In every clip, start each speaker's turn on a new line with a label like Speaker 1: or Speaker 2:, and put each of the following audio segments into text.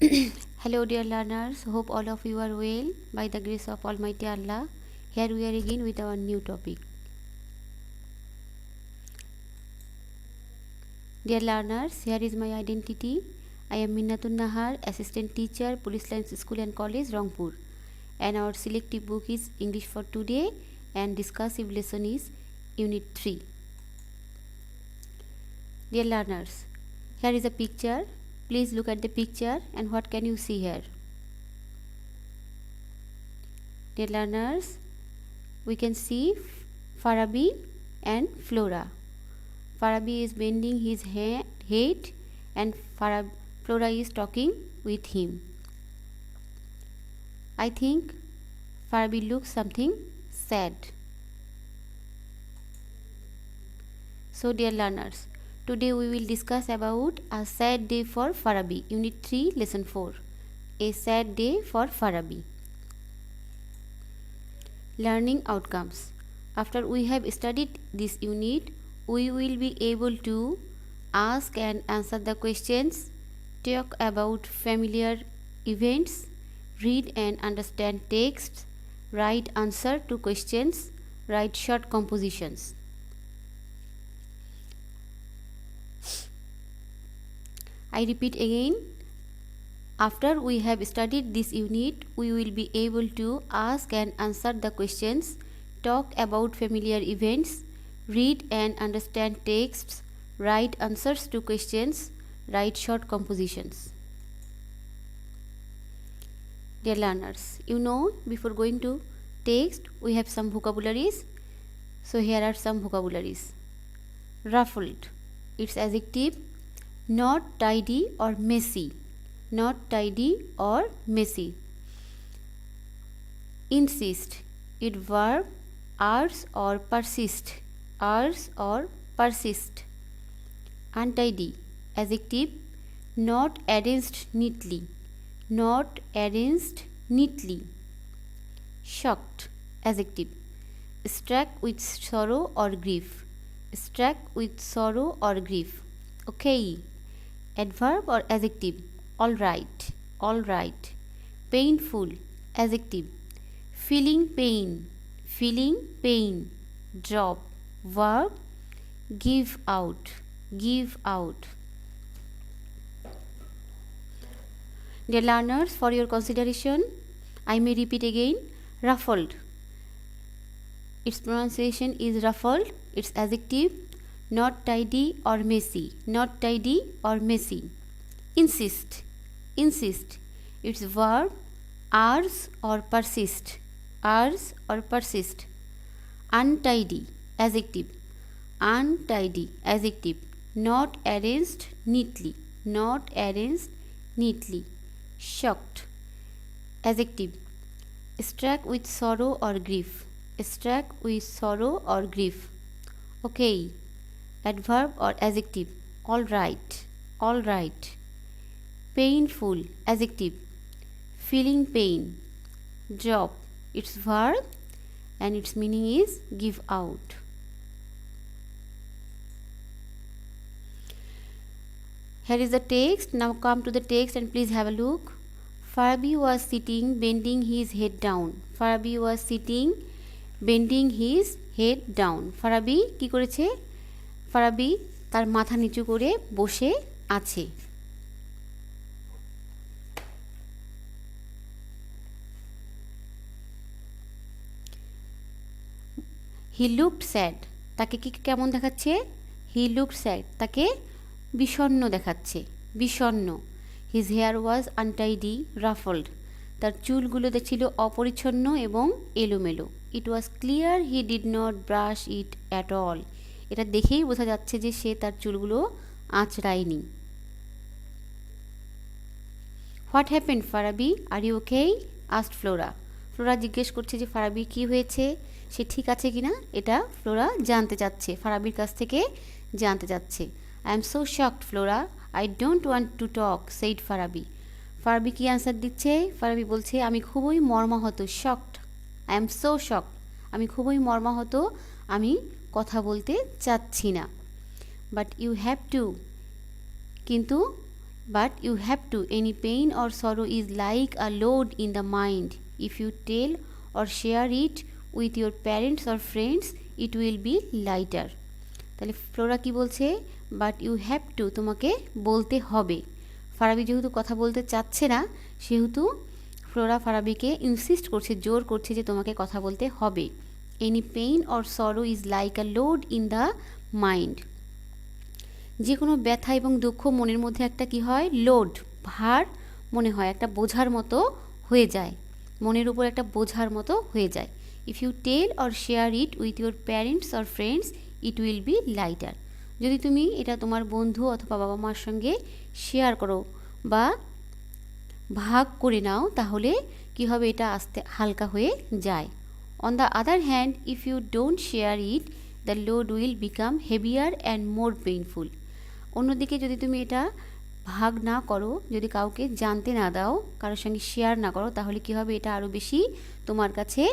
Speaker 1: Hello dear learners, hope all of you are well by the grace of Almighty Allah. Here we are again with our new topic. Dear learners, here is my identity. I am Minnatun Nahar, Assistant Teacher, Police Lines School and College, Rangpur. And our selective book is English for Today and discursive lesson is Unit 3. Dear learners, here is a picture. Please look at the picture and what can you see here? Dear learners, we can see Farabi and Flora. Farabi is bending his head and Flora is talking with him. I think Farabi looks something sad. So dear learners, today we will discuss about a sad day for Farabi, Unit 3, Lesson 4. A sad day for Farabi. Learning outcomes. After we have studied this unit, we will be able to ask and answer the questions, talk about familiar events, read and understand texts, write answer to questions, write short compositions. I repeat again, after we have studied this unit, we will be able to ask and answer the questions, talk about familiar events, read and understand texts, write answers to questions, write short compositions. Dear learners, you know, before going to text, we have some vocabularies. So here are some vocabularies. Ruffled, its adjective. Not tidy or messy. Not tidy or messy. Insist, it verb urge or persist. Urge or persist. Untidy, adjective. Not arranged neatly. Not arranged neatly. Shocked, adjective. Struck with sorrow or grief. Struck with sorrow or grief. Okay. Adverb or adjective. All right. All right. Painful, adjective. Feeling pain. Feeling pain. Drop, verb. Give out. Give out. Dear learners, for your consideration, I may repeat again. Ruffled. Its pronunciation is ruffled. Its adjective. Not tidy or messy. Not tidy or messy. Insist. Insist. Its verb urge or persist. Urge or persist. Untidy, adjective. Untidy, adjective. Not arranged neatly. Not arranged neatly. Shocked, adjective. Struck with sorrow or grief. Struck with sorrow or grief. Okay. Adverb or adjective. All right. All right. Painful, adjective. Feeling pain. Drop, its verb and its meaning is give out. Here is the text. Now come to the text and please have a look. Farabi was sitting, bending his head down. Farabi was sitting, bending his head down. Farabi কি করেছে? ফারাবি তার মাথা নিচু করে বসে আছে। He looked sad, তাকে কি কেমন দেখাচ্ছে? হি লুকড স্যাড, তাকে বিষণ্ণ দেখাচ্ছে, বিষণ্ণ। His hair was untidy, ruffled, তার চুলগুলো ছিল অপরিচ্ছন্ন এবং এলোমেলো। It was clear he did not brush it at all, এটা দেখেই বোঝা যাচ্ছে যে সে তার চুলগুলো আঁচড়ায়নি। What happened Farabi, are you okay? Asked Flora. Flora জিজ্ঞেস করছে যে ফারাবি কি হয়েছে, সে ঠিক আছে কিনা, এটা ফ্লোরা জানতে চাচ্ছে, ফারাবির কাছ থেকে জানতে চাচ্ছে। I am so shocked Flora, I don't want to talk, said Farabi. Farabi কি অ্যান্সার দিচ্ছে? ফারাবি বলছে আমি খুবই মর্মাহত, shocked, I am so shocked, আমি খুবই মর্মাহত, আমি কথা বলতে চাচ্ছি না। বাট ইউ হ্যাভ টু, কিন্তু but you have to. Any pain or sorrow is like a load in the mind. If you tell or share it with your parents or friends, it will be lighter. তাহলে Flora কি বলছে, but you have to, তোমাকে বলতে হবে। ফারাবি যেহেতু কথা বলতে চাচ্ছে না, সেহেতু ফ্লোরা ফারাবিকে ইনসিস্ট করছে, জোর করছে যে তোমাকে কথা বলতে হবে। এনি পেইন অর সরো is like a load in the mind. যে কোনো ব্যথা এবং দুঃখ মনের মধ্যে একটা কি হয়, লোড, ভার মনে হয়, একটা বোঝার মতো হয়ে যায়, মনের উপর একটা বোঝার মতো হয়ে যায়। If you tell or share it with your parents or friends, it will be lighter. যদি তুমি এটা তোমার বন্ধু অথবা বাবা মার সঙ্গে শেয়ার করো বা ভাগ করে নাও, তাহলে কি হবে, এটা আস্তে হালকা হয়ে যায়। On the other hand, if you don't share it, the load will become heavier and more painful. অন্যদিকে যদি তুমি এটা ভাগ না করো, যদি কাউকে জানতে না দাও, কারোর সঙ্গে শেয়ার না করো, তাহলে কি হবে, এটা আরও বেশি তোমার কাছে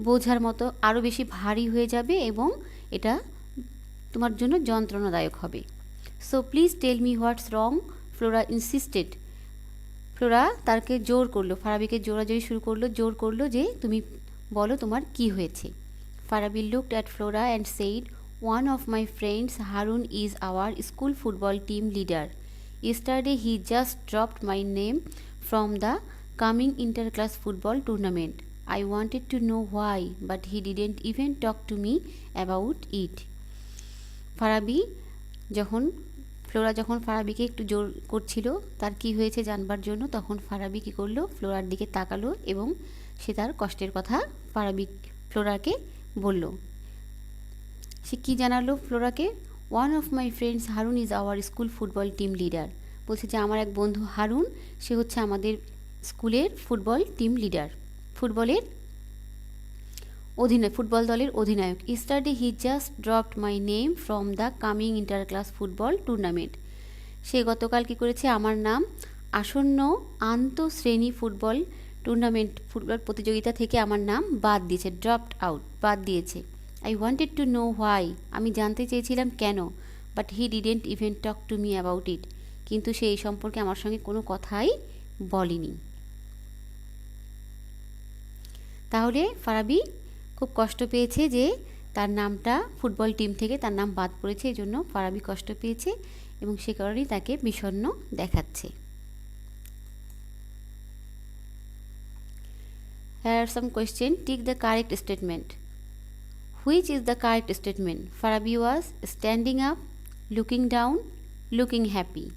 Speaker 1: বোঝার মতো, আরও বেশি ভারী হয়ে যাবে এবং এটা তোমার জন্য যন্ত্রণাদায়ক হবে। So please tell me what's wrong, Flora insisted. Flora তাকে জোর করলো, ফারাবিকে জোরাজোরি শুরু করলো, জোর করলো যে তুমি বলো তোমার কি হয়েছে। Farabi looked at Flora and said, one of my friends Harun is our school football team leader. Yesterday he just dropped my name from the coming inter-class football tournament. I wanted to know why, but he didn't even talk to me about it. Farabi যখন Flora যখন ফারাবিকে একটু জোর করছিল তার কি হয়েছে জানবার জন্য, তখন ফারাবি কী করলো, ফ্লোরার দিকে তাকালো এবং সে তার কষ্টের কথা ফ্লোরাকে বলল। সে কী জানালো ফ্লোরাকে, one of my friends Harun is our school football team leader. বলছে যে আমার এক বন্ধু হারুন, সে হচ্ছে আমাদের স্কুলের ফুটবল টিম লিডার, ফুটবলের অধিনায়ক, ফুটবল দলের অধিনায়ক। Yesterday he just dropped my name from the coming inter class football tournament. সে গতকাল কী করেছে, আমার নাম আসন্ন আন্তঃশ্রেণী ফুটবল টুর্নামেন্ট, ফুটবল প্রতিযোগিতা থেকে আমার নাম বাদ দিয়েছে, ড্রপড আউট, বাদ দিয়েছে। I wanted to know why, আমি জানতে চেয়েছিলাম কেন, but he didn't even talk to me about it, কিন্তু সে এই সম্পর্কে আমার সঙ্গে কোনো কথাই বলেনি। তাহলে ফারাবি খুব কষ্ট পেয়েছে যে তার নামটা ফুটবল টিম থেকে তার নাম বাদ পড়েছে, এই জন্য ফারাবি কষ্ট পেয়েছে এবং সে কারণেই তাকে বিষণ্ণ দেখাচ্ছে। Here are some questions. Tick the correct statement. Which is the correct statement? Farabi was standing up, looking down, looking happy.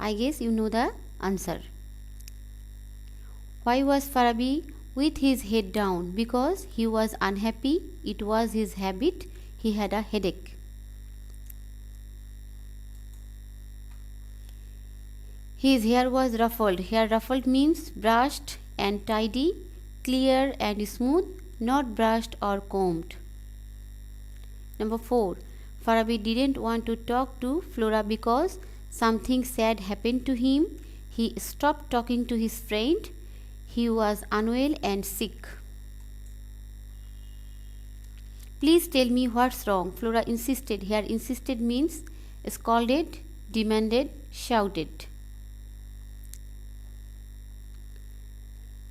Speaker 1: I guess you know the answer. Why was Farabi with his head down? Because he was unhappy. It was his habit. He had a headache. His hair was ruffled. Hair ruffled means brushed and tidy, clear and smooth, not brushed or combed. Number 4. Farabi didn't want to talk to Flora because something sad happened to him. He stopped talking to his friend. He was unwell and sick. Please tell me what's wrong. Flora insisted. Here insisted means scolded, demanded, shouted.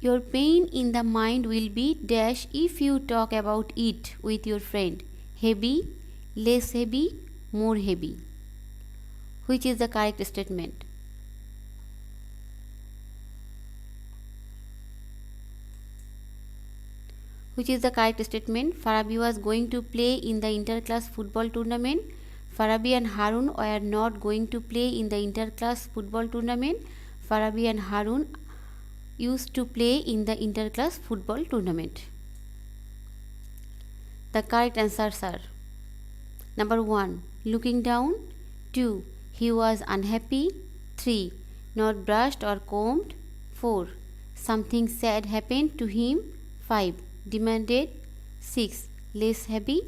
Speaker 1: Your pain in the mind will be dash if you talk about it with your friend. Heavy, less heavy, more heavy. Which is the correct statement? Which is the correct statement? Farabi was going to play in the inter-class football tournament. Farabi and Harun were not going to play in the inter-class football tournament. Farabi and Harun used to play in the inter-class football tournament. The correct answers are: number 1, looking down; 2, he was unhappy; 3, not brushed or combed; 4, something sad happened to him; 5, demanded; 6, less heavy;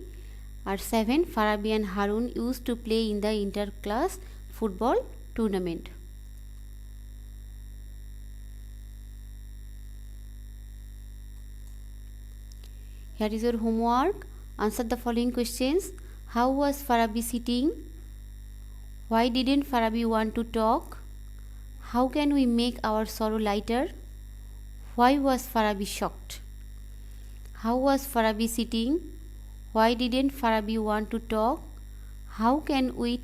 Speaker 1: or 7, Farabi and Harun used to play in the inter-class football tournament. Here is your homework. Answer the following questions. How was Farabi sitting? Why didn't Farabi want to talk? How can we make our sorrow lighter? Why was Farabi shocked? How was Farabi sitting? Why didn't Farabi want to talk? How can we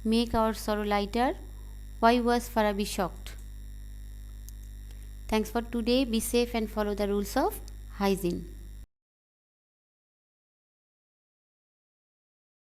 Speaker 1: make our sorrow lighter? Why was Farabi shocked? Thanks for today. Be safe and follow the rules of hygiene.